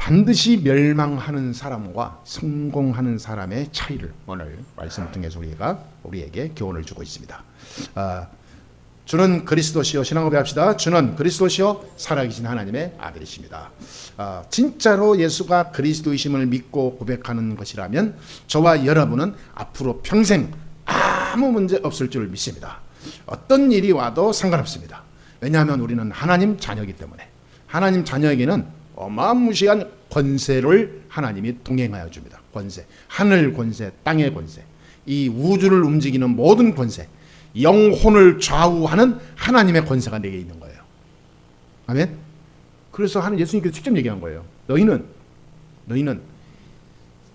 반드시 멸망하는 사람과 성공하는 사람의 차이를 오늘 말씀을 통해서 우리에게 교훈을 주고 있습니다. 주는 그리스도시요, 신앙 고백합시다. 주는 그리스도시요 살아계신 하나님의 아들이십니다. 진짜로 예수가 그리스도이심을 믿고 고백하는 것이라면 저와 여러분은 앞으로 평생 아무 문제 없을 줄 믿습니다. 어떤 일이 와도 상관없습니다. 왜냐하면 우리는 하나님 자녀이기 때문에. 하나님 자녀에게는 어마무시한 권세를 하나님이 동행하여 줍니다. 권세, 하늘 권세, 땅의 권세, 이 우주를 움직이는 모든 권세, 영혼을 좌우하는 하나님의 권세가 내게 있는 거예요. 아멘. 그래서 예수님께서 직접 얘기한 거예요. 너희는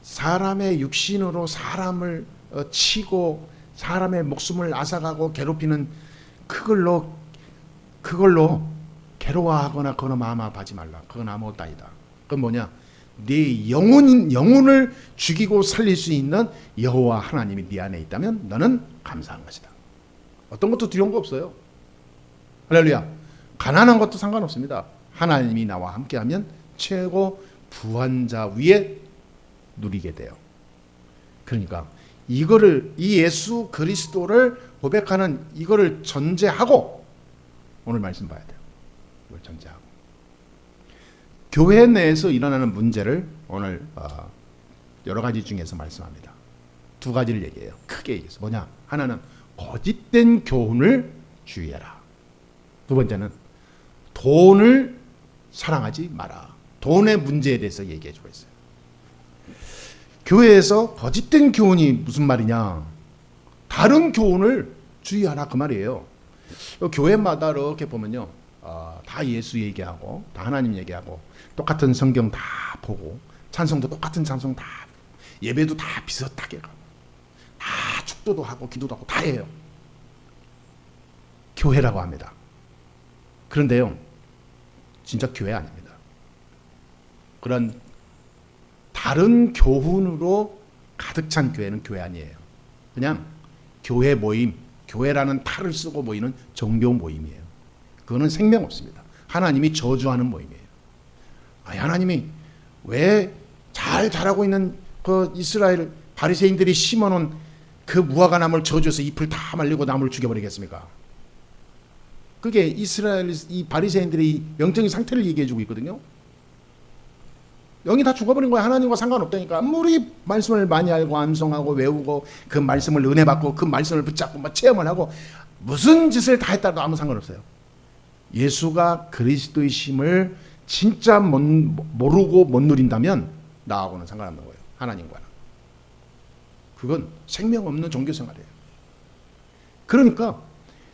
사람의 육신으로 사람을 치고 사람의 목숨을 앗아가고 괴롭히는 그걸로 괴로워하거나 그거나 마음 아파하지 말라. 그건 아무것도 아니다. 그건 뭐냐? 네 영혼을 죽이고 살릴 수 있는 여호와 하나님이 네 안에 있다면 너는 감사한 것이다. 어떤 것도 두려운 거 없어요. 할렐루야. 가난한 것도 상관없습니다. 하나님이 나와 함께하면 최고 부한자 위에 누리게 돼요. 그러니까 이 예수 그리스도를 고백하는 이거를 전제하고 오늘 말씀 봐야 돼요. 이걸 전제하고 교회 내에서 일어나는 문제를 오늘 여러 가지 중에서 말씀합니다. 두 가지를 얘기해요. 크게 얘기해서 뭐냐? 하나는 거짓된 교훈을 주의해라. 두 번째는 돈을 사랑하지 마라. 돈의 문제에 대해서 얘기해 주고 있어요. 교회에서 거짓된 교훈이 무슨 말이냐? 다른 교훈을 주의하라 그 말이에요. 교회마다 이렇게 보면요, 다 예수 얘기하고 다 하나님 얘기하고 똑같은 성경 다 보고 찬송도 똑같은 찬송 다 예배도 다 비슷하게 가고 다 축도도 하고 기도도 하고 다 해요. 교회라고 합니다. 그런데요, 진짜 교회 아닙니다. 그런 다른 교훈으로 가득 찬 교회는 교회 아니에요. 그냥 교회 모임, 교회라는 탈을 쓰고 모이는 종교 모임이에요. 그거는 생명 없습니다. 하나님이 저주하는 모임이에요. 하나님이 왜 잘 자라고 있는 그 이스라엘 바리새인들이 심어놓은 그 무화과 나무를 저주해서 잎을 다 말리고 나무를 죽여버리겠습니까? 그게 이스라엘 이 바리새인들의 영적인 상태를 얘기해주고 있거든요. 영이 다 죽어버린 거야. 하나님과 상관없다니까. 아무리 말씀을 많이 알고 암송하고 외우고 그 말씀을 은혜 받고 그 말씀을 붙잡고 막 체험을 하고 무슨 짓을 다 했다도 아무 상관없어요. 예수가 그리스도이심을 진짜 모르고 못 누린다면 나하고는 상관없는 거예요. 하나님과는. 그건 생명 없는 종교 생활이에요. 그러니까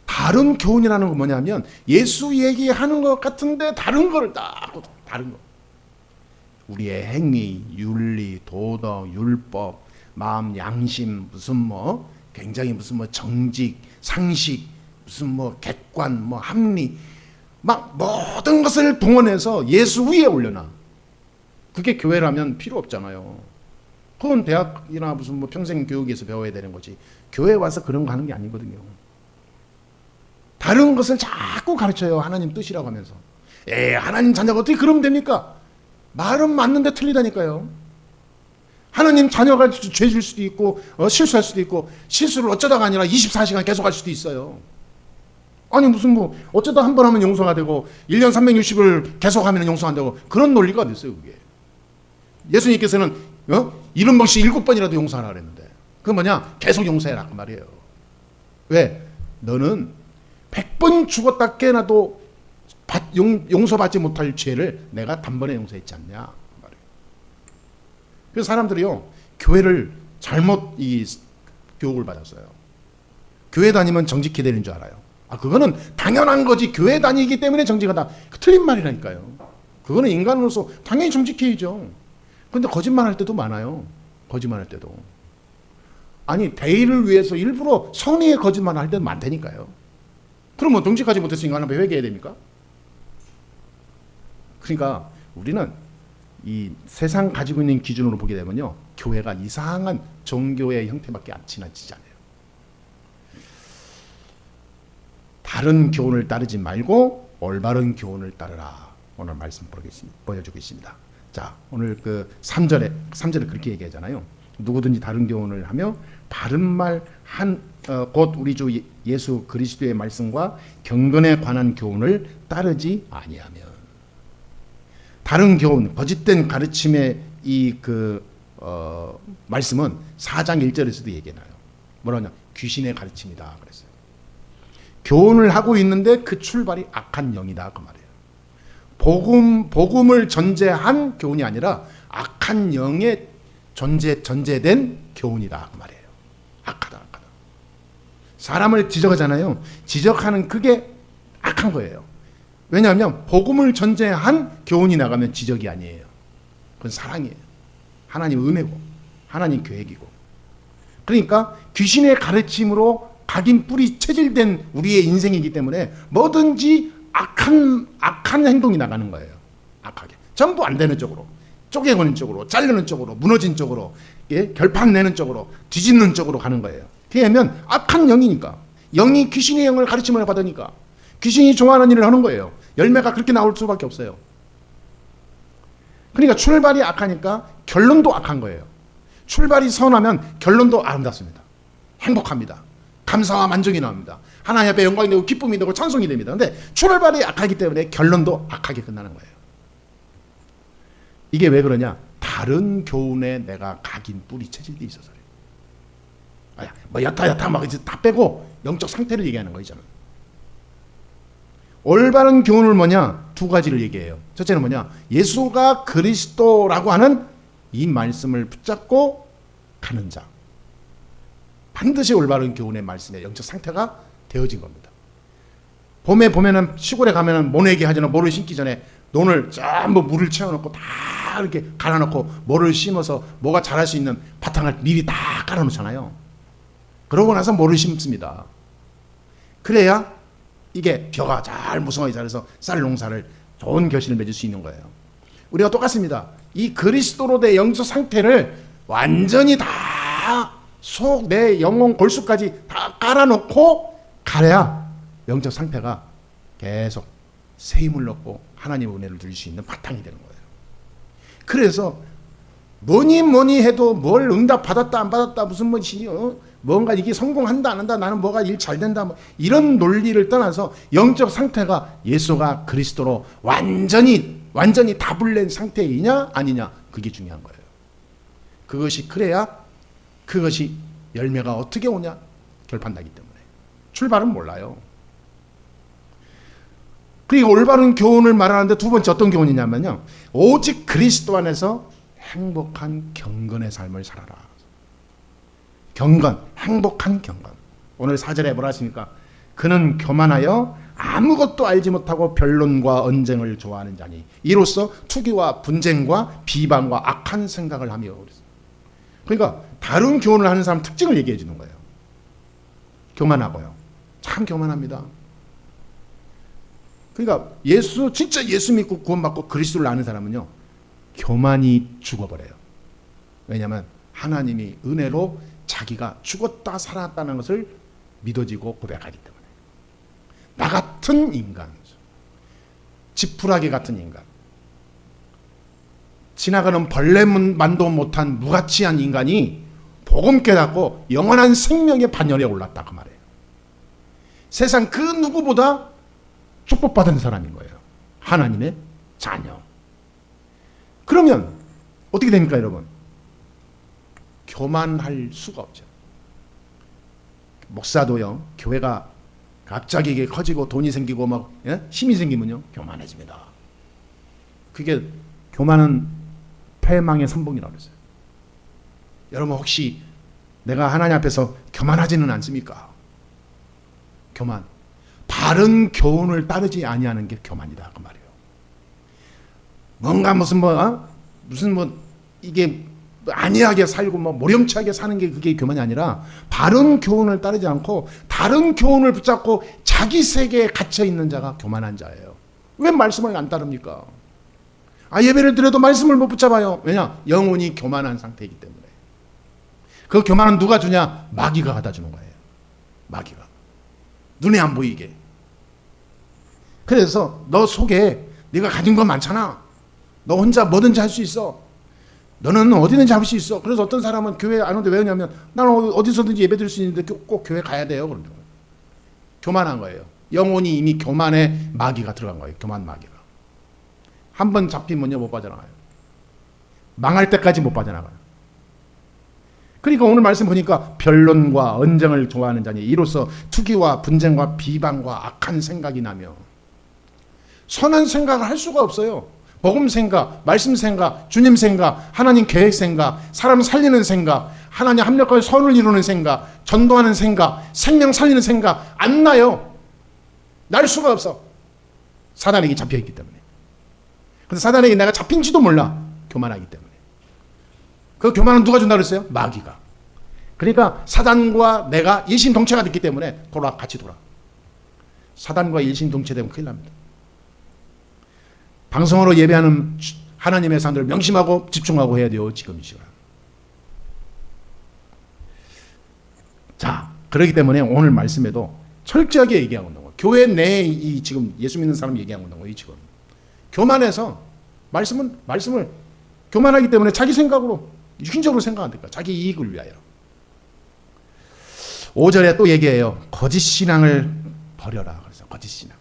다른 교훈이라는 건 뭐냐면 예수 얘기하는 것 같은데 다른 걸 다른 거. 우리의 행위, 윤리, 도덕, 율법, 마음, 양심, 굉장히 정직, 상식, 객관, 합리, 막 모든 것을 동원해서 예수 위에 올려놔. 그게 교회라면 필요 없잖아요. 그건 대학이나 평생 교육에서 배워야 되는 거지. 교회 와서 그런 거 하는 게 아니거든요. 다른 것을 자꾸 가르쳐요. 하나님 뜻이라고 하면서. 하나님 자녀가 어떻게 그러면 됩니까? 말은 맞는데 틀리다니까요. 하나님 자녀가 죄질 수도 있고 실수할 수도 있고 실수를 어쩌다가 아니라 24시간 계속 할 수도 있어요. 아니 어쩌다 한 번 하면 용서가 되고 1년 360을 계속하면 용서 안 되고 그런 논리가 어디 있어요 그게. 예수님께서는 70번씩 7번이라도 용서하라 그랬는데 그건 뭐냐? 계속 용서해라 그 말이에요. 왜? 너는 100번 죽었다 깨어나도 용서받지 못할 죄를 내가 단번에 용서했지 않냐 그 말이에요. 그래서 사람들이요 교회를 잘못 교육을 받았어요. 교회 다니면 정직히 되는 줄 알아요. 그거는 당연한 거지. 교회 다니기 때문에 정직하다. 틀린 말이라니까요. 그거는 인간으로서 당연히 정직해야죠. 그런데 거짓말할 때도 많아요. 거짓말할 때도. 대의를 위해서 일부러 성의의 거짓말을 할 때도 많다니까요. 그럼 정직하지 못했으니까 하나님 회개해야 됩니까? 그러니까 우리는 이 세상 가지고 있는 기준으로 보게 되면요, 교회가 이상한 종교의 형태밖에 안 지나치지 않아요. 다른 교훈을 따르지 말고 올바른 교훈을 따르라. 오늘 말씀 보여주고 있습니다. 자, 오늘 그 3절에 그렇게 얘기하잖아요. 누구든지 다른 교훈을 하며 바른 말 곧 우리 주 예수 그리스도의 말씀과 경건에 관한 교훈을 따르지 아니하면. 다른 교훈, 거짓된 가르침의 말씀은 4장 1절에서도 얘기해놔요. 뭐라냐? 귀신의 가르침이다 그랬어요. 교훈을 하고 있는데 그 출발이 악한 영이다 그 말이에요. 복음을 전제한 교훈이 아니라 악한 영의 전제된 교훈이다 그 말이에요. 악하다. 사람을 지적하잖아요. 지적하는 그게 악한 거예요. 왜냐하면 복음을 전제한 교훈이 나가면 지적이 아니에요. 그건 사랑이에요. 하나님 은혜고 하나님 계획이고. 그러니까 귀신의 가르침으로 각인 뿌리 체질된 우리의 인생이기 때문에 뭐든지 악한 행동이 나가는 거예요. 악하게. 전부 안 되는 쪽으로, 쪼개거는 쪽으로, 자르는 쪽으로, 무너진 쪽으로, 결판 내는 쪽으로, 뒤집는 쪽으로 가는 거예요. 왜냐하면 악한 영이니까. 영이 귀신의 영을 가르침을 받으니까 귀신이 좋아하는 일을 하는 거예요. 열매가 그렇게 나올 수밖에 없어요. 그러니까 출발이 악하니까 결론도 악한 거예요. 출발이 선하면 결론도 아름답습니다. 행복합니다. 감사와 만족이 나옵니다. 하나님 앞에 영광이 되고 기쁨이 되고 찬송이 됩니다. 그런데 출발이 악하기 때문에 결론도 악하게 끝나는 거예요. 이게 왜 그러냐? 다른 교훈에 내가 각인 뿌리 체질이 있어서 그래요. 뭐 여타 막 이제 다 빼고 영적 상태를 얘기하는 거잖아. 올바른 교훈을 뭐냐? 두 가지를 얘기해요. 첫째는 뭐냐? 예수가 그리스도라고 하는 이 말씀을 붙잡고 가는 자. 반드시 올바른 교훈의 말씀에 영적 상태가 되어진 겁니다. 봄에 보면은 시골에 가면은 모내기 하잖아. 모를 심기 전에 논을 전부 물을 채워놓고 다 이렇게 갈아놓고 모를 심어서 뭐가 자랄 수 있는 바탕을 미리 다 깔아놓잖아요. 그러고 나서 모를 심습니다. 그래야 이게 벼가 잘 무성하게 자라서 쌀 농사를 좋은 결실을 맺을 수 있는 거예요. 우리가 똑같습니다. 이 그리스도로 된 영적 상태를 완전히 다 속 내 영혼 골수까지 다 깔아놓고 가야 영적 상태가 계속 새 힘을 넣고 하나님의 은혜를 누릴 수 있는 바탕이 되는 거예요. 그래서 뭐니 해도 뭘 응답 받았다 안 받았다 무슨 뭔가 이게 성공한다 안 한다 나는 뭐가 일 잘 된다 뭐 이런 논리를 떠나서 영적 상태가 예수가 그리스도로 완전히 답을 낸 상태이냐 아니냐 그게 중요한 거예요. 그것이 그래야 그것이 열매가 어떻게 오냐 결판나기 때문에 출발은 몰라요. 그리고 올바른 교훈을 말하는데 두 번째 어떤 교훈이냐면요. 오직 그리스도 안에서 행복한 경건의 삶을 살아라. 경건, 행복한 경건. 오늘 4절에 뭐라 하십니까? 그는 교만하여 아무것도 알지 못하고 변론과 언쟁을 좋아하는 자니 이로써 투기와 분쟁과 비방과 악한 생각을 하며. 그러니까 다른 교훈을 하는 사람 특징을 얘기해 주는 거예요. 교만하고요. 참 교만합니다. 그러니까 진짜 예수 믿고 구원받고 그리스도를 아는 사람은요. 교만이 죽어버려요. 왜냐하면 하나님이 은혜로 자기가 죽었다 살았다는 것을 믿어지고 고백하기 때문에. 나 같은 인간, 지푸라기 같은 인간, 지나가는 벌레만도 못한 무가치한 인간이 복음 깨닫고 영원한 생명의 반열에 올랐다 그 말이에요. 세상 그 누구보다 축복받은 사람인 거예요. 하나님의 자녀. 그러면 어떻게 됩니까 여러분? 교만할 수가 없죠. 목사도요. 교회가 갑자기 이게 커지고 돈이 생기고 막 힘이 생기면요. 교만해집니다. 그게 교만은 패망의 선봉이라고 그랬어요. 여러분 혹시 내가 하나님 앞에서 교만하지는 않습니까? 교만. 바른 교훈을 따르지 아니하는 게 교만이다 그 말이에요. 뭔가 무슨 이게 안이하게 살고 모렴치하게 사는 게 그게 교만이 아니라 바른 교훈을 따르지 않고 다른 교훈을 붙잡고 자기 세계에 갇혀 있는 자가 교만한 자예요. 왜 말씀을 안 따릅니까? 예배를 드려도 말씀을 못 붙잡아요. 왜냐? 영혼이 교만한 상태이기 때문에. 그 교만은 누가 주냐? 마귀가 갖다 주는 거예요. 마귀가. 눈에 안 보이게. 그래서 너 속에 네가 가진 거 많잖아. 너 혼자 뭐든지 할 수 있어. 너는 어디든지 할 수 있어. 그래서 어떤 사람은 교회 안 오는데 왜 오냐면 나는 어디서든지 예배 드릴 수 있는데 꼭 교회 가야 돼요. 그러는 거예요. 교만한 거예요. 영혼이 이미 교만의 마귀가 들어간 거예요. 교만 마귀가. 한 번 잡히면요 못 빠져나가요. 망할 때까지 못 빠져나가요. 그러니까 오늘 말씀 보니까 변론과 언쟁을 좋아하는 자니 이로써 투기와 분쟁과 비방과 악한 생각이 나며 선한 생각을 할 수가 없어요. 복음 생각, 말씀 생각, 주님 생각, 하나님 계획 생각, 사람 살리는 생각, 하나님 합력과 선을 이루는 생각, 전도하는 생각, 생명 살리는 생각 안 나요. 날 수가 없어. 사단에게 잡혀있기 때문에. 근데 사단에게 내가 잡힌지도 몰라. 교만하기 때문에. 그 교만은 누가 준다 그랬어요? 마귀가. 그러니까 사단과 내가 일심동체가 됐기 때문에 같이 돌아. 사단과 일심동체되면 큰일 납니다. 방송으로 예배하는 하나님의 사람들 명심하고 집중하고 해야 돼요. 지금 이 시간. 자, 그렇기 때문에 오늘 말씀에도 철저하게 얘기하고 있는 거예요. 교회 내에 이 지금 예수 믿는 사람 얘기하고 있는 거예요. 지금 교만해서 말씀을 교만하기 때문에 자기 생각으로 육신적으로 생각한다니까. 자기 이익을 위하여. 5절에 또 얘기해요. 거짓 신앙을 버려라. 그래서 거짓 신앙.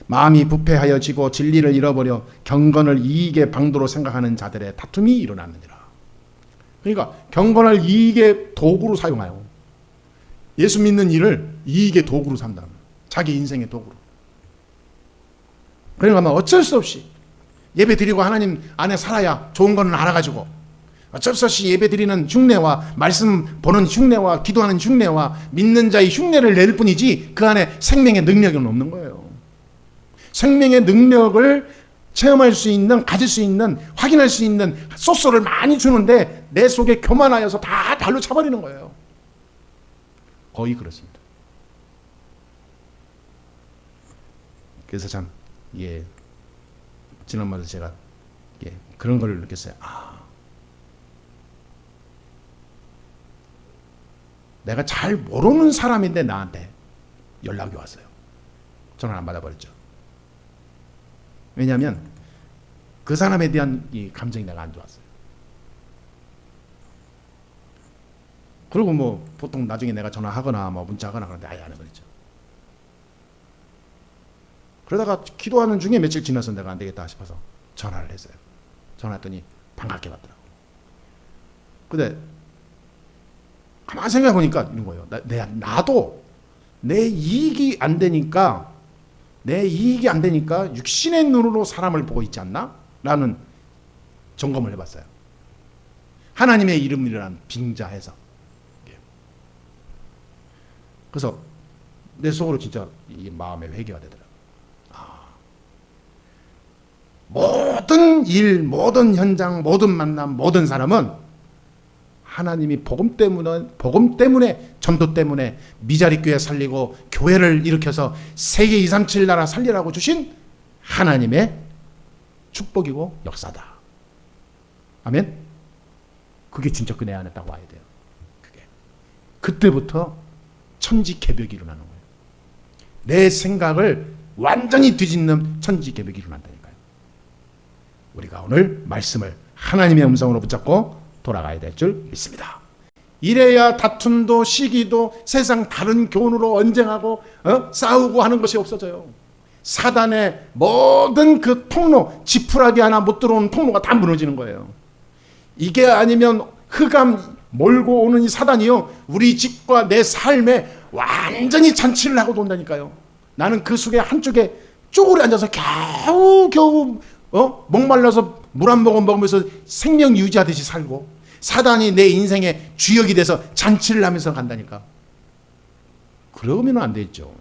마음이 부패하여 지고 진리를 잃어버려 경건을 이익의 방도로 생각하는 자들의 다툼이 일어났느니라. 그러니까 경건을 이익의 도구로 사용하여 예수 믿는 일을 이익의 도구로 산다. 자기 인생의 도구로. 그러니까 어쩔 수 없이 예배 드리고 하나님 안에 살아야 좋은 거는 알아가지고 어쩔 수 없이 예배 드리는 흉내와 말씀 보는 흉내와 기도하는 흉내와 믿는 자의 흉내를 낼 뿐이지 그 안에 생명의 능력은 없는 거예요. 생명의 능력을 체험할 수 있는, 가질 수 있는, 확인할 수 있는 소스를 많이 주는데 내 속에 교만하여서 다 발로 차버리는 거예요. 거의 그렇습니다. 그래서 참 지난번에 제가 그런 걸 느꼈어요. 내가 잘 모르는 사람인데 나한테 연락이 왔어요. 전화를 안 받아버렸죠. 왜냐하면 그 사람에 대한 이 감정이 내가 안 좋았어요. 그리고 뭐 보통 나중에 내가 전화하거나 뭐 문자하거나 그런데 아예 안 해버렸죠. 그러다가 기도하는 중에 며칠 지나서 내가 안 되겠다 싶어서 전화를 했어요. 전화했더니 반갑게 받더라고요. 근데 가만히 생각해 보니까 이런 거예요. 나도 내 이익이 안 되니까 육신의 눈으로 사람을 보고 있지 않나? 라는 점검을 해봤어요. 하나님의 이름이라는 빙자해서. 그래서 내 속으로 진짜 이 마음의 회개가 되더라고요. 모든 일, 모든 현장, 모든 만남, 모든 사람은 하나님이 복음 때문에 전도 때문에 미자리 교회 살리고 교회를 일으켜서 세계 237 나라 살리라고 주신 하나님의 축복이고 역사다. 아멘. 그게 진짜 그 내 안에 딱 와야 돼요. 그때부터 천지개벽이 일어나는 거예요. 내 생각을 완전히 뒤집는 천지개벽이 일어난다니까요. 우리가 오늘 말씀을 하나님의 음성으로 붙잡고 돌아가야 될 줄 믿습니다. 이래야 다툼도 시기도 세상 다른 교훈으로 언쟁하고 싸우고 하는 것이 없어져요. 사단의 모든 그 통로, 지푸라기 하나 못 들어오는 통로가 다 무너지는 거예요. 이게 아니면 흑암 몰고 오는 이 사단이요, 우리 집과 내 삶에 완전히 잔치를 하고 돈다니까요. 나는 그 속에 한쪽에 쪼그려 앉아서 겨우 목말라서 물 한 모금 먹으면서 생명 유지하듯이 살고, 사단이 내 인생의 주역이 돼서 잔치를 하면서 간다니까. 그러면 안 되죠.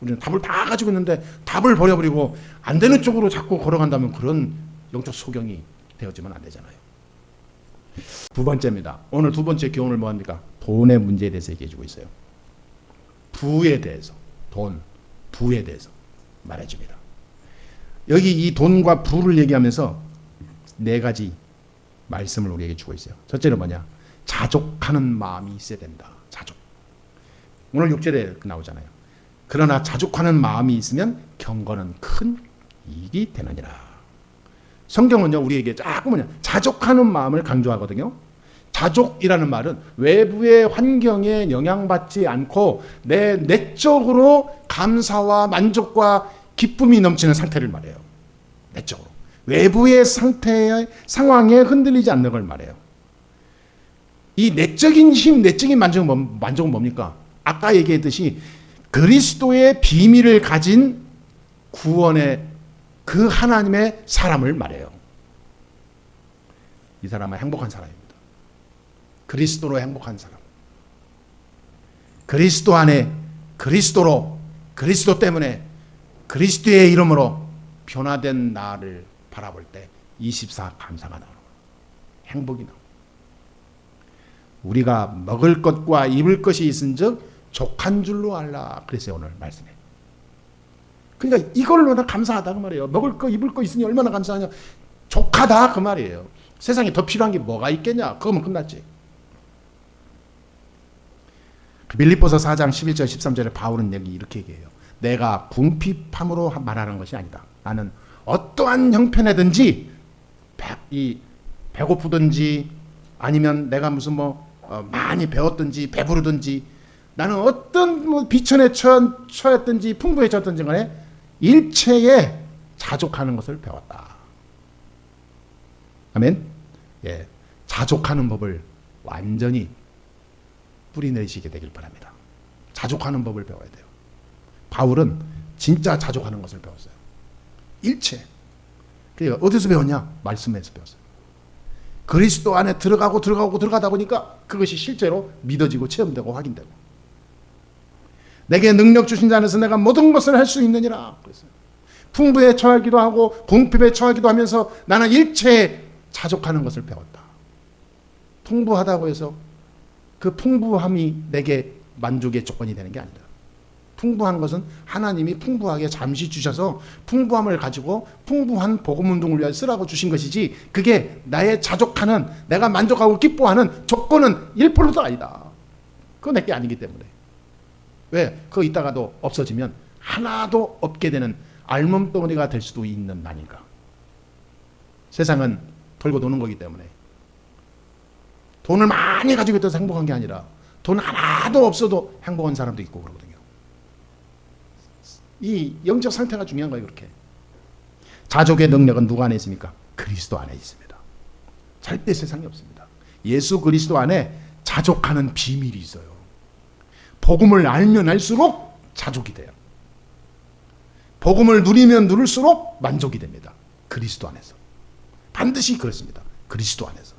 우리는 답을 다 가지고 있는데 답을 버려버리고 안 되는 쪽으로 자꾸 걸어간다면 그런 영적 소경이 되어지면 안 되잖아요. 두 번째입니다. 오늘 두 번째 교훈을 뭐합니까? 돈의 문제에 대해서 얘기해주고 있어요. 부에 대해서, 부에 대해서 말해줍니다. 여기 이 돈과 부를 얘기하면서 네 가지 말씀을 우리에게 주고 있어요. 첫째는 뭐냐? 자족하는 마음이 있어야 된다. 자족. 오늘 6절에 나오잖아요. 그러나 자족하는 마음이 있으면 경건은 큰 이익이 되느니라. 성경은요, 우리에게 자꾸 자족하는 마음을 강조하거든요. 자족이라는 말은 외부의 환경에 영향받지 않고 내 내적으로 감사와 만족과 기쁨이 넘치는 상태를 말해요. 내적으로. 외부의 상태의 상황에 흔들리지 않는 걸 말해요. 이 내적인 힘, 내적인 만족은 뭡니까? 아까 얘기했듯이 그리스도의 비밀을 가진 구원의 그 하나님의 사람을 말해요. 이 사람은 행복한 사람입니다. 그리스도로 행복한 사람. 그리스도 안에 그리스도로, 그리스도 때문에 그리스도의 이름으로 변화된 나를 바라볼 때 24 감사가 나오는 거예요. 행복이 나오는 거예요. 우리가 먹을 것과 입을 것이 있은즉 족한 줄로 알라. 그랬어요, 오늘 말씀에. 그러니까 이걸로 나 감사하다 그 말이에요. 먹을 거 입을 거 있으니 얼마나 감사하냐. 족하다 그 말이에요. 세상에 더 필요한 게 뭐가 있겠냐. 그거면 끝났지. 빌립보서 4장 11절 13절에 바울은 여기 이렇게 얘기해요. 내가 궁핍함으로 말하는 것이 아니다. 나는 어떠한 형편이든지 배고프든지 아니면 내가 무슨 많이 배웠든지 배부르든지 나는 어떤 비천에 처했든지 풍부에 처했든지 간에 일체에 자족하는 것을 배웠다. 아멘. 예, 자족하는 법을 완전히 뿌리내리시게 되길 바랍니다. 자족하는 법을 배워야 돼요. 바울은 진짜 자족하는 것을 배웠어요. 일체. 그러니까 어디서 배웠냐? 말씀에서 배웠어요. 그리스도 안에 들어가다 보니까 그것이 실제로 믿어지고 체험되고 확인되고. 내게 능력 주신 자 안에서 내가 모든 것을 할 수 있느니라. 그랬어요. 풍부에 처하기도 하고 궁핍에 처하기도 하면서 나는 일체에 자족하는 것을 배웠다. 풍부하다고 해서 그 풍부함이 내게 만족의 조건이 되는 게 아니다. 풍부한 것은 하나님이 풍부하게 잠시 주셔서 풍부함을 가지고 풍부한 복음 운동을 위해 쓰라고 주신 것이지 그게 나의 자족하는 내가 만족하고 기뻐하는 조건은 1%도 아니다. 그건 내게 아니기 때문에. 왜? 그거 있다가도 없어지면 하나도 없게 되는 알몸덩어리가 될 수도 있는 나니까. 세상은 돌고 도는 거기 때문에 돈을 많이 가지고 있어서 행복한 게 아니라 돈 하나도 없어도 행복한 사람도 있고 그러거든요. 이 영적 상태가 중요한 거예요. 그렇게 자족의 능력은 누구 안에 있습니까? 그리스도 안에 있습니다. 절대 세상에 없습니다. 예수 그리스도 안에 자족하는 비밀이 있어요. 복음을 알면 알수록 자족이 돼요. 복음을 누리면 누릴수록 만족이 됩니다. 그리스도 안에서. 반드시 그렇습니다. 그리스도 안에서.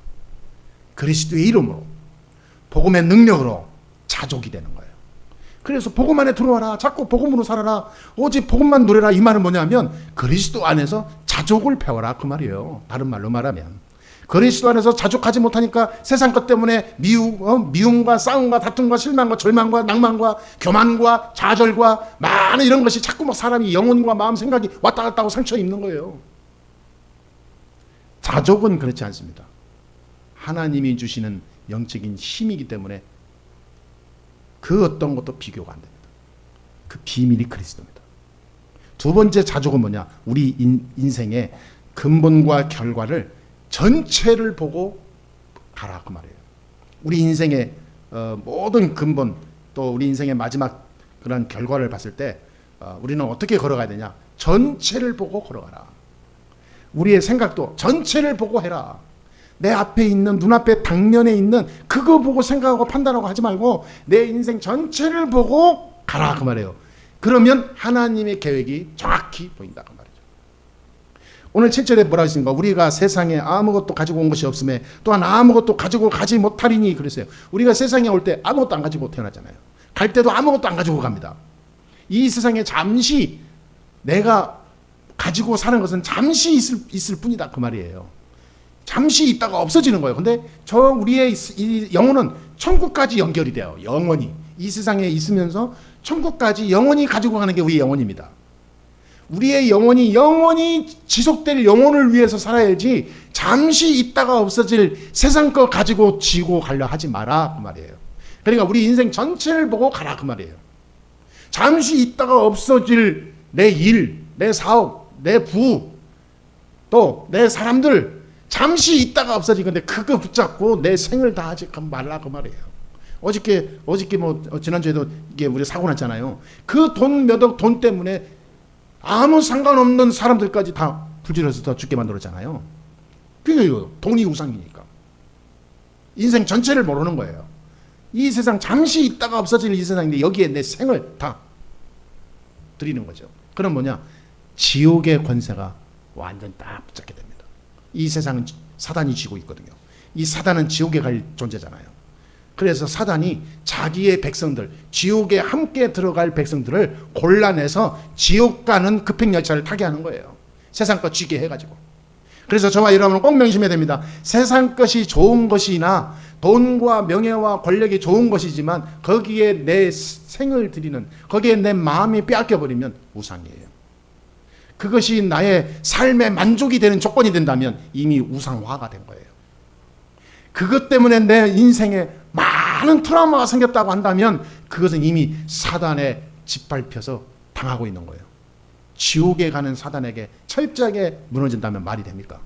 그리스도의 이름으로 복음의 능력으로 자족이 되는 거예요. 그래서 복음 안에 들어와라. 자꾸 복음으로 살아라. 오직 복음만 누려라. 이 말은 뭐냐면 그리스도 안에서 자족을 배워라. 그 말이에요. 다른 말로 말하면. 그리스도 안에서 자족하지 못하니까 세상 것 때문에 미움과 싸움과 다툼과 실망과 절망과 낭만과 교만과 좌절과 많은 이런 것이 자꾸 사람이 영혼과 마음 생각이 왔다 갔다 하고 상처 입는 거예요. 자족은 그렇지 않습니다. 하나님이 주시는 영적인 힘이기 때문에 그 어떤 것도 비교가 안 됩니다. 그 비밀이 그리스도입니다. 두 번째 자족은 뭐냐? 우리 인생의 근본과 결과를 전체를 보고 가라 그 말이에요. 우리 인생의 모든 근본 또 우리 인생의 마지막 그런 결과를 봤을 때 우리는 어떻게 걸어가야 되냐? 전체를 보고 걸어가라. 우리의 생각도 전체를 보고 해라. 내 앞에 있는 눈앞에 당면에 있는 그거 보고 생각하고 판단하고 하지 말고 내 인생 전체를 보고 가라 그 말이에요. 그러면 하나님의 계획이 정확히 보인다 그 말이죠. 오늘 7절에 뭐라고 했습니까? 우리가 세상에 아무것도 가지고 온 것이 없음에 또한 아무것도 가지고 가지 못하리니 그랬어요. 우리가 세상에 올 때 아무것도 안 가지고 태어났잖아요. 갈 때도 아무것도 안 가지고 갑니다. 이 세상에 잠시 내가 가지고 사는 것은 잠시 있을 뿐이다 그 말이에요. 잠시 있다가 없어지는 거예요. 근데 우리의 이 영혼은 천국까지 연결이 돼요. 영원히. 이 세상에 있으면서 천국까지 영원히 가지고 가는 게 우리의 영혼입니다. 우리의 영원히 지속될 영혼을 위해서 살아야지 잠시 있다가 없어질 세상 거 가지고 지고 가려 하지 마라 그 말이에요. 그러니까 우리 인생 전체를 보고 가라 그 말이에요. 잠시 있다가 없어질 내 일, 내 사업, 내 부, 또 내 사람들 잠시 있다가 없어지건데 그거 붙잡고 내 생을 다하지 말라 그 말이에요. 어저께 뭐 지난주에도 이게 우리 사고 났잖아요. 그 돈 몇 억 돈 때문에 아무 상관없는 사람들까지 다 불질러서 다 죽게 만들었잖아요. 그게 돈이 우상이니까. 인생 전체를 모르는 거예요. 이 세상 잠시 있다가 없어질 이 세상인데 여기에 내 생을 다 드리는 거죠. 그럼 뭐냐? 지옥의 권세가 완전 딱 붙잡게 됩니다. 이 세상은 사단이 쥐고 있거든요. 이 사단은 지옥에 갈 존재잖아요. 그래서 사단이 자기의 백성들, 지옥에 함께 들어갈 백성들을 골라내서 지옥 가는 급행열차를 타게 하는 거예요. 세상 것 쥐게 해가지고. 그래서 저와 여러분은 꼭 명심해야 됩니다. 세상 것이 좋은 것이나 돈과 명예와 권력이 좋은 것이지만 거기에 내 생을 드리는, 거기에 내 마음이 빼앗겨버리면 우상이에요. 그것이 나의 삶의 만족이 되는 조건이 된다면 이미 우상화가 된 거예요. 그것 때문에 내 인생에 많은 트라우마가 생겼다고 한다면 그것은 이미 사단에 짓밟혀서 당하고 있는 거예요. 지옥에 가는 사단에게 철저하게 무너진다면 말이 됩니까?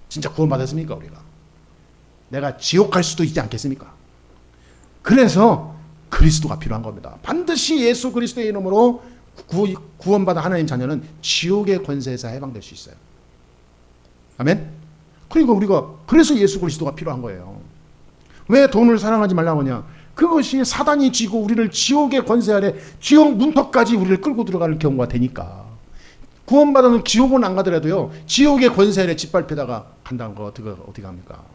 진짜 구원받았습니까 우리가? 내가 지옥 갈 수도 있지 않겠습니까? 그래서 그리스도가 필요한 겁니다. 반드시 예수 그리스도의 이름으로 구원받은 하나님 자녀는 지옥의 권세에서 해방될 수 있어요. 아멘? 그러니까 우리가 그래서 예수 그리스도가 필요한 거예요. 왜 돈을 사랑하지 말라고 하냐? 그것이 사단이 쥐고 우리를 지옥의 권세 아래 지옥 문턱까지 우리를 끌고 들어가는 경우가 되니까. 구원받아는 지옥은 안 가더라도요, 지옥의 권세 아래 짓밟히다가 간다는 거 어떻게 합니까?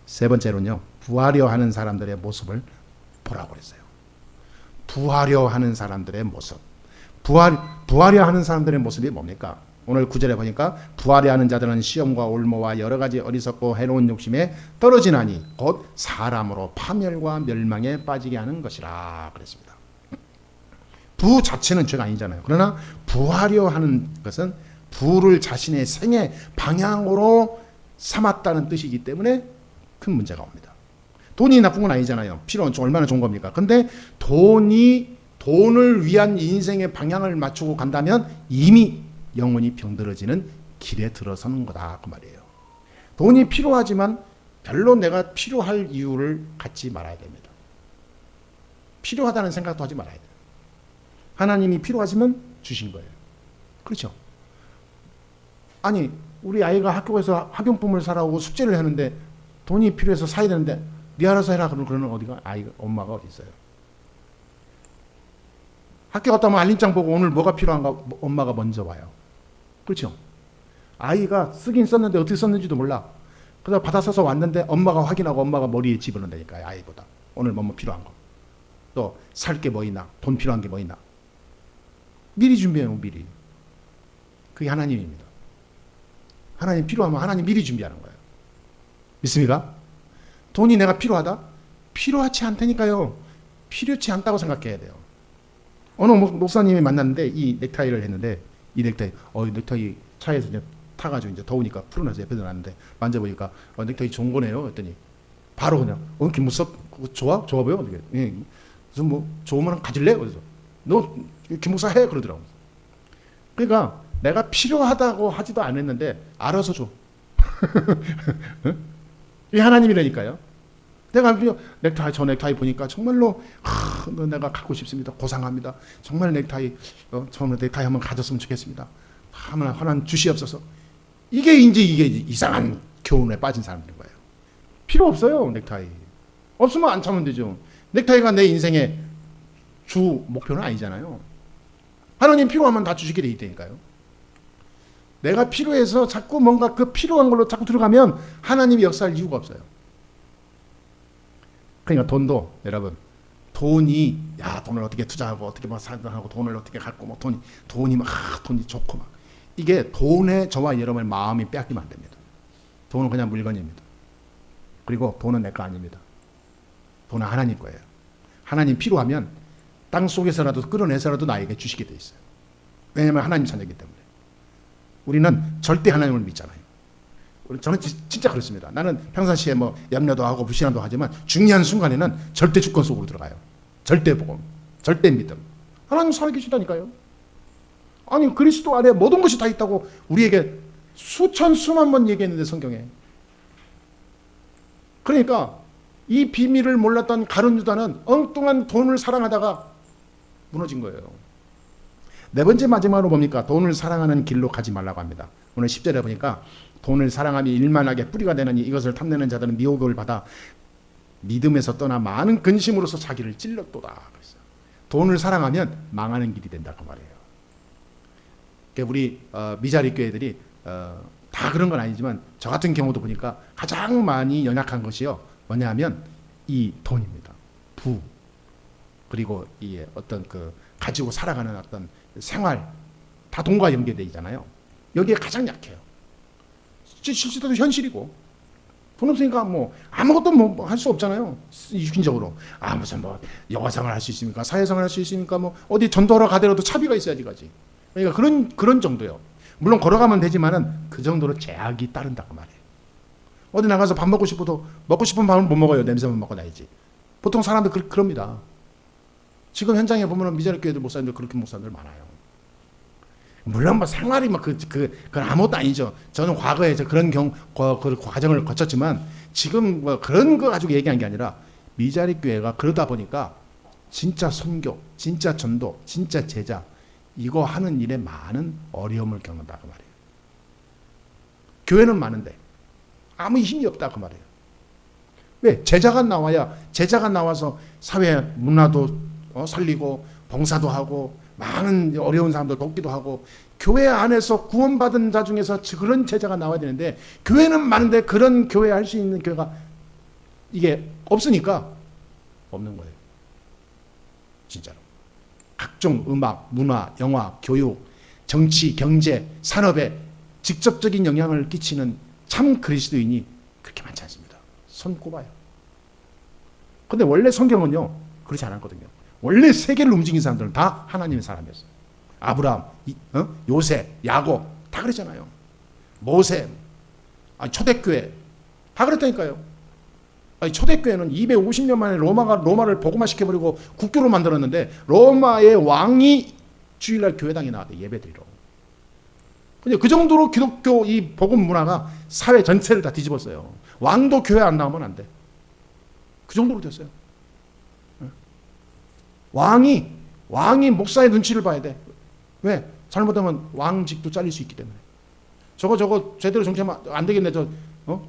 세 번째로는요, 부하려 하는 사람들의 모습을 보라고 그랬어요. 부하려 하는 사람들의 모습. 부하려 하는 사람들의 모습이 뭡니까? 오늘 9절에 보니까 부하려 하는 자들은 시험과 올모와 여러 가지 어리석고 해로운 욕심에 떨어지나니 곧 사람으로 파멸과 멸망에 빠지게 하는 것이라 그랬습니다. 부 자체는 죄가 아니잖아요. 그러나 부하려 하는 것은 부를 자신의 생의 방향으로 삼았다는 뜻이기 때문에 큰 문제가 옵니다. 돈이 나쁜 건 아니잖아요. 필요는 얼마나 좋은 겁니까? 근데 돈을 위한 인생의 방향을 맞추고 간다면 이미 영혼이 병들어지는 길에 들어서는 거다 그 말이에요. 돈이 필요하지만 별로 내가 필요할 이유를 갖지 말아야 됩니다. 필요하다는 생각도 하지 말아야 돼요. 하나님이 필요하시면 주신 거예요. 그렇죠? 아니 우리 아이가 학교에서 학용품을 사라고 숙제를 하는데 돈이 필요해서 사야 되는데 네 알아서 해라 그러는 어디가 엄마가 어디 있어요? 학교 갔다 오면 알림장 보고 오늘 뭐가 필요한가 엄마가 먼저 봐요. 그렇죠? 아이가 쓰긴 썼는데 어떻게 썼는지도 몰라. 그래서 받아 써서 왔는데 엄마가 확인하고 엄마가 머리에 집어넣는다니까요. 아이보다. 오늘 뭐 필요한 거. 또 살 게 뭐 있나. 돈 필요한 게 뭐 있나. 미리 준비해요. 미리. 그게 하나님입니다. 하나님 필요하면 하나님 미리 준비하는 거예요. 믿습니까? 돈이 내가 필요하다? 필요하지 않다니까요. 필요치 않다고 생각해야 돼요. 어느 목사님이 만났는데 이 넥타이를 했는데 이 넥타이 차에서 이제 타가지고 이제 더우니까 풀어놔서 옆에 놨는데 만져보니까 넥타이 좋은 거네요. 했더니 바로 그냥 김무섭 좋아 보여. 어떻게? 예. 그래서 뭐 좋으면 가질래? 그래서 너 김목사 해 그러더라고. 그러니까 내가 필요하다고 하지도 않았는데 알아서 줘. 이 하나님이라니까요. 내가 저 넥타이 보니까 정말로 내가 갖고 싶습니다. 고상합니다. 정말 넥타이 처음에 넥타이 한번 가졌으면 좋겠습니다. 하나님 주시옵소서. 이게 이상한 교훈에 빠진 사람들인 거예요. 필요 없어요. 넥타이 없으면 안 차면 되죠. 넥타이가 내 인생의 주 목표는 아니잖아요. 하나님 필요하면 다 주시게 돼 있다니까요. 내가 필요해서 자꾸 뭔가 그 필요한 걸로 자꾸 들어가면 하나님이 역사할 이유가 없어요. 그러니까 돈도 여러분 돈이 돈을 어떻게 투자하고 어떻게 막 사고 돈을 어떻게 갖고 뭐 돈이 막 돈이 좋고 막 이게 돈에 저와 여러분의 마음이 빼앗기면 안 됩니다. 돈은 그냥 물건입니다. 그리고 돈은 내 거 아닙니다. 돈은 하나님 거예요. 하나님 필요하면 땅 속에서라도 끌어내서라도 나에게 주시게 돼 있어요. 왜냐하면 하나님 자녀이기 때문에. 우리는 절대 하나님을 믿잖아요. 저는 진짜 그렇습니다. 나는 평상시에 뭐 염려도 하고 불신앙도 하지만 중요한 순간에는 절대 주권 속으로 들어가요. 절대 복음, 절대 믿음. 하나님 살아계시다니까요. 아니 그리스도 안에 모든 것이 다 있다고 우리에게 수만 번 얘기했는데 성경에. 그러니까 이 비밀을 몰랐던 가룟 유다는 엉뚱한 돈을 사랑하다가 무너진 거예요. 네 번째 마지막으로 뭡니까? 돈을 사랑하는 길로 가지 말라고 합니다. 오늘 10절에 보니까 돈을 사랑하며 일만하게 뿌리가 되느니 이것을 탐내는 자들은 미혹을 받아 믿음에서 떠나 많은 근심으로서 자기를 찔렀도다. 그랬어요. 돈을 사랑하면 망하는 길이 된다 그 말이에요. 그러니까 우리 미자리 교회들이 다 그런 건 아니지만 저 같은 경우도 보니까 가장 많이 연약한 것이요 뭐냐면 이 돈입니다. 부 그리고 이 어떤 그 가지고 살아가는 어떤 생활 다 돈과 연계되어 있잖아요. 여기에 가장 약해요. 실제로 현실이고 돈 없으니까 뭐 아무것도 뭐 할 수 없잖아요. 육신적으로 무슨 뭐 영화생활 할 수 있습니까? 사회생활 할 수 있습니까? 뭐 어디 전도하러 가더라도 차비가 있어야지 가지. 그러니까 그런 정도요. 물론 걸어가면 되지만은 그 정도로 제약이 따른다고 말해요. 어디 나가서 밥 먹고 싶어도 먹고 싶은 밥을 못 먹어요. 냄새만 맡고 나야지. 보통 사람들 그럽니다. 지금 현장에 보면 미자리 교회들 목사님들 그렇게 목사님들 많아요. 물론 뭐 생활이 뭐 그건 아무것도 아니죠. 저는 과거에 그런 그 과정을 거쳤지만 지금 뭐 그런 거 가지고 얘기한 게 아니라 미자리 교회가 그러다 보니까 진짜 선교, 진짜 전도, 진짜 제자 이거 하는 일에 많은 어려움을 겪는다 그 말이에요. 교회는 많은데 아무 힘이 없다 그 말이에요. 왜? 제자가 나와서 사회 문화도 살리고 봉사도 하고 많은 어려운 사람들 돕기도 하고 교회 안에서 구원받은 자 중에서 그런 제자가 나와야 되는데 교회는 많은데 그런 교회 할 수 있는 교회가 이게 없으니까 없는 거예요. 진짜로. 각종 음악, 문화, 영화, 교육, 정치, 경제, 산업에 직접적인 영향을 끼치는 참 그리스도인이 그렇게 많지 않습니다. 손 꼽아요. 근데 원래 성경은요 그렇지 않았거든요. 원래 세계를 움직인 사람들은 다 하나님의 사람이었어요. 아브라함, 요셉, 야곱 다 그랬잖아요. 모세, 초대교회 다 그랬다니까요. 초대교회는 250년 만에 로마를 복음화시켜버리고 국교로 만들었는데 로마의 왕이 주일날 교회당에 나왔대 예배드리러. 근데 그 정도로 기독교 이 복음 문화가 사회 전체를 다 뒤집었어요. 왕도 교회 안 나오면 안 돼. 그 정도로 됐어요. 왕이 목사의 눈치를 봐야 돼. 왜? 잘못하면 왕직도 잘릴 수 있기 때문에. 저거 제대로 정치하면 안 되겠네.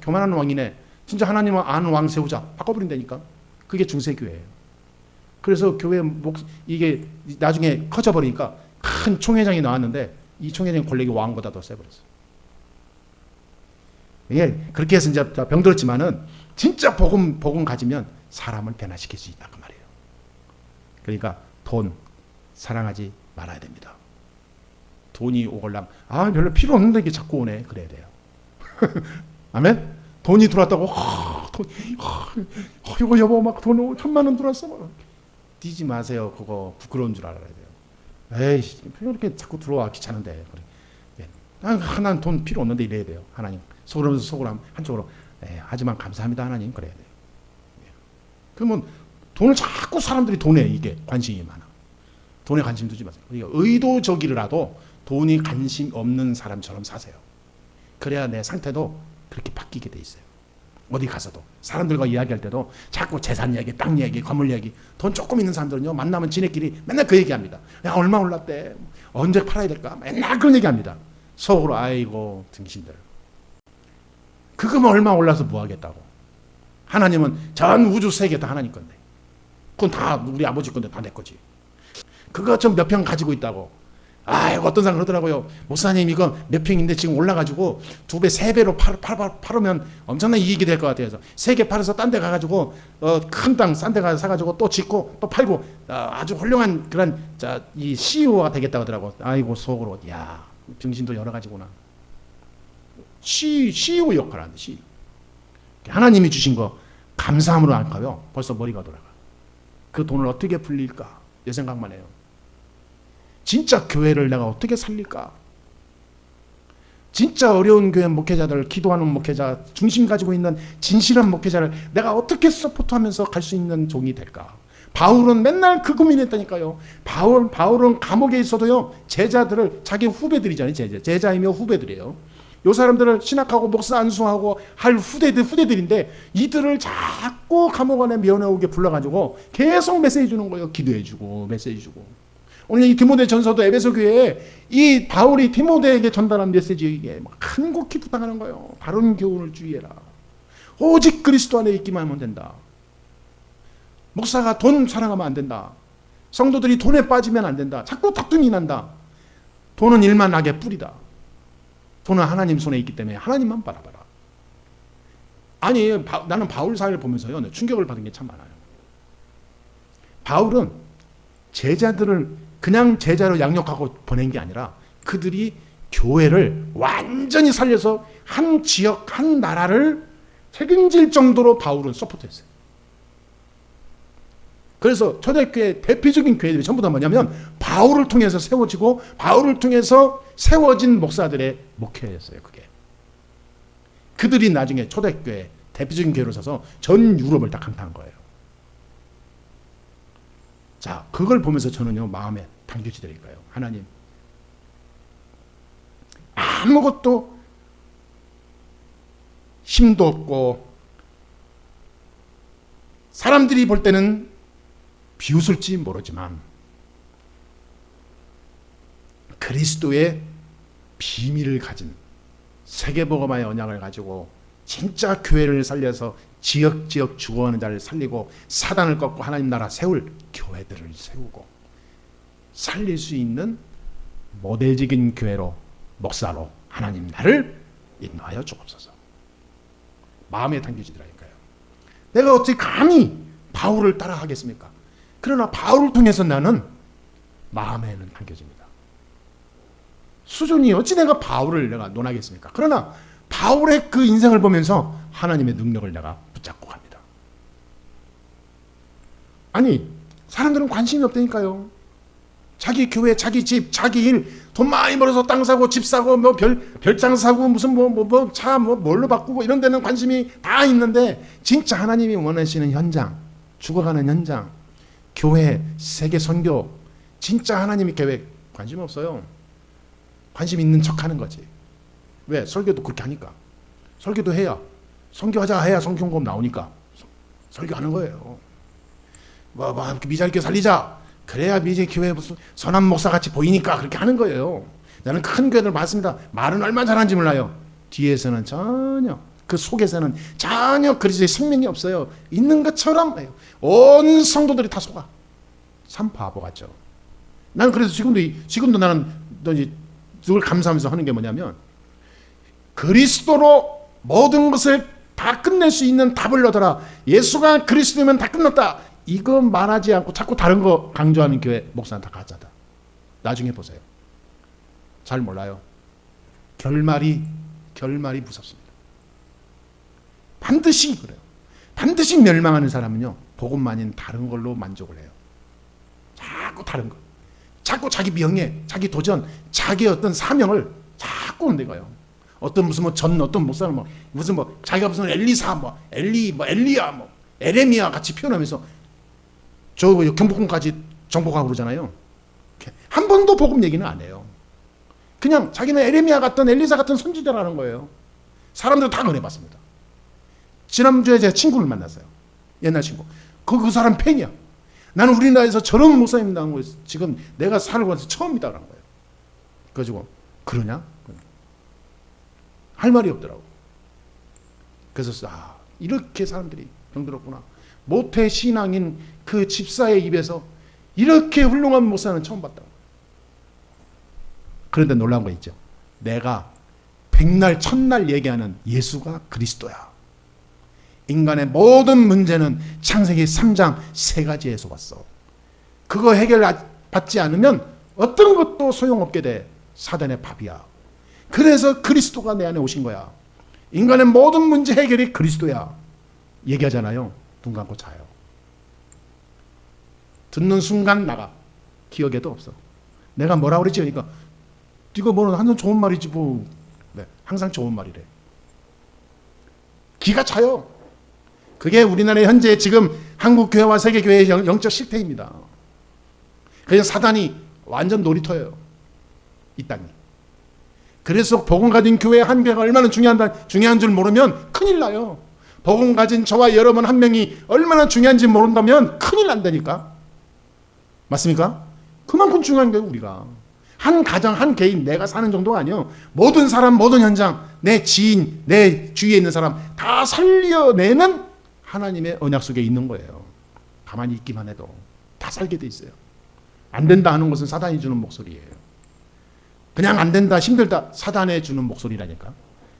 교만한 왕이네. 진짜 하나님은 아는 왕 세우자. 바꿔버린다니까. 그게 중세교회예요. 그래서 교회 이게 나중에 커져버리니까 큰 총회장이 나왔는데 이 총회장 권력이 왕보다 더 세버렸어요. 이게 그렇게 해서 이제 병들었지만은 진짜 복음 가지면 사람을 변화시킬 수 있다 그 말이에요. 그러니까 돈 사랑하지 말아야 됩니다. 돈이 오걸랑 별로 필요 없는데 이게 자꾸 오네 그래야 돼요. 아멘. 돈이 들어왔다고 이거 여보 막 돈 1,000만 원 들어왔어 막. 뛰지 마세요. 그거 부끄러운 줄 알아야 돼요. 에이 이렇게 자꾸 들어와 귀찮은데. 난 돈 필요 없는데 이래야 돼요. 하나님 속으로 한쪽으로 하지만 감사합니다 하나님 그래야 돼요. 그러면 돈을 자꾸 사람들이 돈에 이게 관심이 많아. 돈에 관심 두지 마세요. 그러니까 의도적이라도 돈이 관심 없는 사람처럼 사세요. 그래야 내 상태도 그렇게 바뀌게 돼 있어요. 어디 가서도 사람들과 이야기할 때도 자꾸 재산 이야기, 땅 이야기, 건물 이야기. 돈 조금 있는 사람들은요 만나면 지네끼리 맨날 그 얘기합니다. 야 얼마 올랐대? 언제 팔아야 될까? 맨날 그런 얘기합니다. 속으로 아이고 등신들. 그거만 얼마 올라서 뭐 하겠다고. 하나님은 전 우주 세계 다 하나님 건데. 그건 다 우리 아버지 건데 다 내 거지. 그거 좀 몇 평 가지고 있다고. 어떤 사람 그러더라고요. 목사님 이거 몇 평인데 지금 올라가지고 2배, 3배로 팔으면 엄청난 이익이 될 것 같아요. 3개 팔아서 딴 데 가가지고 큰 땅 싼 데 가서 사가지고 또 짓고 또 팔고 아주 훌륭한 그런 이 CEO가 되겠다고 하더라고. 아이고 속으로 야 병신도 여러 가지구나. CEO 역할을 하는데 CEO. 하나님이 주신 거 감사함으로 할까요? 벌써 머리가 돌아가. 그 돈을 어떻게 불릴까? 이 생각만 해요. 진짜 교회를 내가 어떻게 살릴까? 진짜 어려운 교회 목회자들, 기도하는 목회자, 중심 가지고 있는 진실한 목회자를 내가 어떻게 서포트하면서 갈 수 있는 종이 될까? 바울은 맨날 그 고민했다니까요. 바울은 감옥에 있어도요 제자들을 자기 후배들이잖아요. 제자이며 후배들이에요. 요 사람들을 신학하고 목사 안수하고 할 후대들인데 이들을 자꾸 감옥 안에 면회오게 불러가지고 계속 메시지 주는 거예요. 기도해주고 메시지 주고. 오늘 이 디모데 전서도 에베소 교회에 이 바울이 디모데에게 전달한 메시지에 간곡히 부탁하는 거예요. 바른 교훈을 주의해라. 오직 그리스도 안에 있기만 하면 된다. 목사가 돈 사랑하면 안 된다. 성도들이 돈에 빠지면 안 된다. 자꾸 다툼이 난다. 돈은 일만 악의 뿌리다. 돈은 하나님 손에 있기 때문에 하나님만 바라봐라. 아니, 나는 바울 사회를 보면서요, 충격을 받은 게 참 많아요. 바울은 제자들을 그냥 제자로 양육하고 보낸 게 아니라 그들이 교회를 완전히 살려서 한 지역, 한 나라를 책임질 정도로 바울은 서포트했어요. 그래서 초대교회 대표적인 교회들이 전부 다 뭐냐면 바울을 통해서 세워지고 바울을 통해서 세워진 목사들의 목회였어요. 그게. 그들이 나중에 초대교회 대표적인 교회로 서서 전 유럽을 다 강타한 거예요. 자, 그걸 보면서 저는요, 마음에 당겨지더라고요. 하나님, 아무것도 힘도 없고 사람들이 볼 때는 비웃을지 모르지만 그리스도의 비밀을 가진 세계복음화의 언약을 가지고 진짜 교회를 살려서 지역 죽어가는 자를 살리고 사단을 꺾고 하나님 나라 세울 교회들을 세우고 살릴 수 있는 모델적인 교회로 목사로 하나님 나를 인도하여 주옵소서. 마음에 당겨지더라니까요. 내가 어찌 감히 바울을 따라하겠습니까? 그러나 바울을 통해서 나는 마음에는 당겨집니다. 수준이 어찌 내가 바울을 내가 논하겠습니까? 그러나 바울의 그 인생을 보면서 하나님의 능력을 내가 붙잡고 갑니다. 아니, 사람들은 관심이 없다니까요. 자기 교회, 자기 집, 자기 일, 돈 많이 벌어서 땅 사고 집 사고 뭐 별장 사고 무슨 차 뭘로 바꾸고 이런 데는 관심이 다 있는데 진짜 하나님이 원하시는 현장, 죽어가는 현장, 교회, 세계 선교, 진짜 하나님의 계획 관심 없어요. 관심 있는 척하는 거지. 왜? 설교도 그렇게 하니까. 설교도 해야 선교하자 해야 성경법 나오니까 설교하는 거예요. 미자리교 살리자. 그래야 미자교회 무슨 선한 목사 같이 보이니까 그렇게 하는 거예요. 나는 큰 교회들 많습니다. 말은 얼마나 잘하는지 몰라요. 뒤에서는 전혀, 그 속에서는 전혀 그리스도의 생명이 없어요. 있는 것처럼 온 성도들이 다 속아. 참 바보 같죠. 나는 그래서 지금도 나는 늘 감사하면서 하는 게 뭐냐면 그리스도로 모든 것을 다 끝낼 수 있는 답을 얻어라. 예수가 그리스도면 다 끝났다. 이거 말하지 않고 자꾸 다른 거 강조하는 교회 목사는 다 가짜다. 나중에 보세요. 잘 몰라요. 결말이 무섭습니다. 반드시 그래요. 반드시 멸망하는 사람은요, 복음 아닌 다른 걸로 만족을 해요. 자꾸 다른 거. 자꾸 자기 명예, 자기 도전, 자기 어떤 사명을 자꾸 내가요. 어떤 무슨 어떤 목사는 자기가 무슨 엘리사 엘리야 에레미야 같이 표현하면서 저 경복궁까지 정복하고 그러잖아요. 한 번도 복음 얘기는 안 해요. 그냥 자기는 에레미야 같은 엘리사 같은 선지자라는 거예요. 사람들 다 은혜 받습니다. 지난주에 제 친구를 만났어요. 옛날 친구. 그 사람 팬이야. 나는 우리나라에서 저런 목사님 나온 거 지금 내가 살고 와서 처음이다 라는 거예요. 그래가지고 그러냐? 할 말이 없더라고. 그래서 이렇게 사람들이 병들었구나. 모태 신앙인 그 집사의 입에서 이렇게 훌륭한 목사는 처음 봤다. 그런데 놀라운 거 있죠. 내가 백날 첫날 얘기하는 예수가 그리스도야. 인간의 모든 문제는 창세기 3장 3가지에서 왔어. 그거 해결받지 않으면 어떤 것도 소용없게 돼. 사단의 밥이야. 그래서 그리스도가 내 안에 오신 거야. 인간의 모든 문제 해결이 그리스도야. 얘기하잖아요. 눈 감고 자요. 듣는 순간 나가. 기억에도 없어. 내가 뭐라고 그랬지? 그러니까 네가 뭐는 항상 좋은 말이지 뭐. 네, 항상 좋은 말이래. 기가 차요. 그게 우리나라의 현재 지금 한국교회와 세계교회의 영적 실태입니다. 그래서 사단이 완전 놀이터예요. 이 땅이. 그래서 복음 가진 교회 한 교회가 얼마나 중요한 줄 모르면 큰일 나요. 복음 가진 저와 여러분 한 명이 얼마나 중요한지 모른다면 큰일 난다니까. 맞습니까? 그만큼 중요한 거예요. 우리가 한 가정, 한 개인, 내가 사는 정도가 아니요, 모든 사람, 모든 현장, 내 지인, 내 주위에 있는 사람 다 살려내는 하나님의 언약 속에 있는 거예요. 가만히 있기만 해도 다 살게 돼 있어요. 안 된다 하는 것은 사단이 주는 목소리예요. 그냥 안 된다, 힘들다, 사단에 주는 목소리라니까.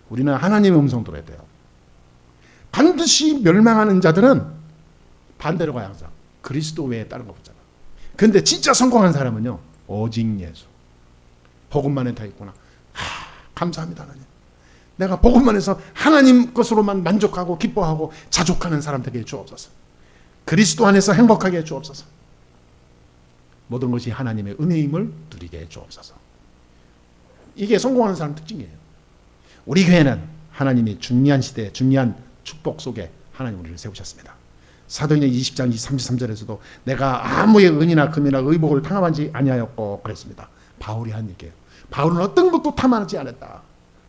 우리는 하나님의 음성 들어야 돼요. 반드시 멸망하는 자들은 반대로 가요. 항상 그리스도 외에 다른 거 없잖아. 근데 진짜 성공한 사람은요, 오직 예수, 복음만에 다 있구나. 감사합니다 하나님. 내가 복음만 해서 하나님 것으로만 만족하고 기뻐하고 자족하는 사람 되게 주옵소서. 그리스도 안에서 행복하게 주옵소서. 모든 것이 하나님의 은혜임을 누리게 주옵소서. 이게 성공하는 사람 특징이에요. 우리 교회는 하나님이 중요한 시대에 중요한 축복 속에 하나님 우리를 세우셨습니다. 사도행전 20장 33절에서도 내가 아무의 은이나 금이나 의복을 탐함하지 아니하였고 그랬습니다. 바울이 한 얘기예요. 바울은 어떤 것도 탐하지 않았다.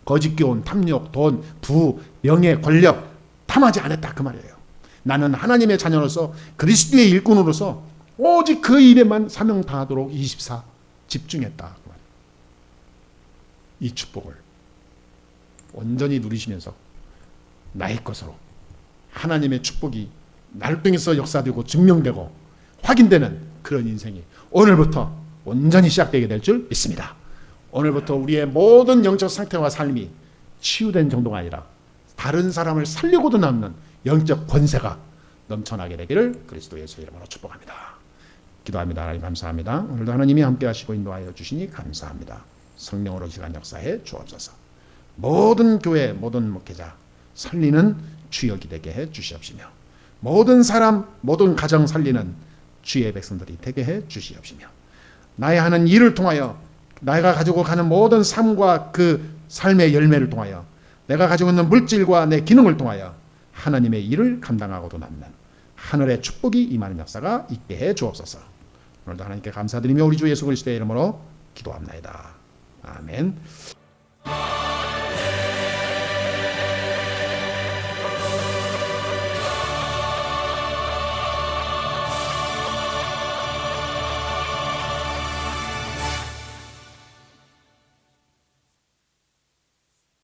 거짓 교훈, 탐욕, 돈, 부, 명예, 권력 탐하지 않았다 그 말이에요. 나는 하나님의 자녀로서 그리스도의 일꾼으로서 오직 그 일에만 사명 다하도록 24 집중했다 그 말이에요. 이 축복을 온전히 누리시면서 나의 것으로 하나님의 축복이 나를 통해서 역사되고 증명되고 확인되는 그런 인생이 오늘부터 온전히 시작되게 될 줄 믿습니다. 오늘부터 우리의 모든 영적 상태와 삶이 치유된 정도가 아니라 다른 사람을 살리고도 남는 영적 권세가 넘쳐나게 되기를 그리스도 예수의 이름으로 축복합니다. 기도합니다. 하나님 감사합니다. 오늘도 하나님이 함께 하시고 인도하여 주시니 감사합니다. 성령으로 시간 역사해 주옵소서. 모든 교회, 모든 목회자 살리는 주역이 되게 해 주시옵시며 모든 사람, 모든 가정 살리는 주의 백성들이 되게 해 주시옵시며 나의 하는 일을 통하여 내가 가지고 가는 모든 삶과 그 삶의 열매를 통하여 내가 가지고 있는 물질과 내 기능을 통하여 하나님의 일을 감당하고도 남는 하늘의 축복이 임하는 역사가 있게 해 주옵소서. 오늘도 하나님께 감사드리며 우리 주 예수 그리스도의 이름으로 기도합나이다. 아멘.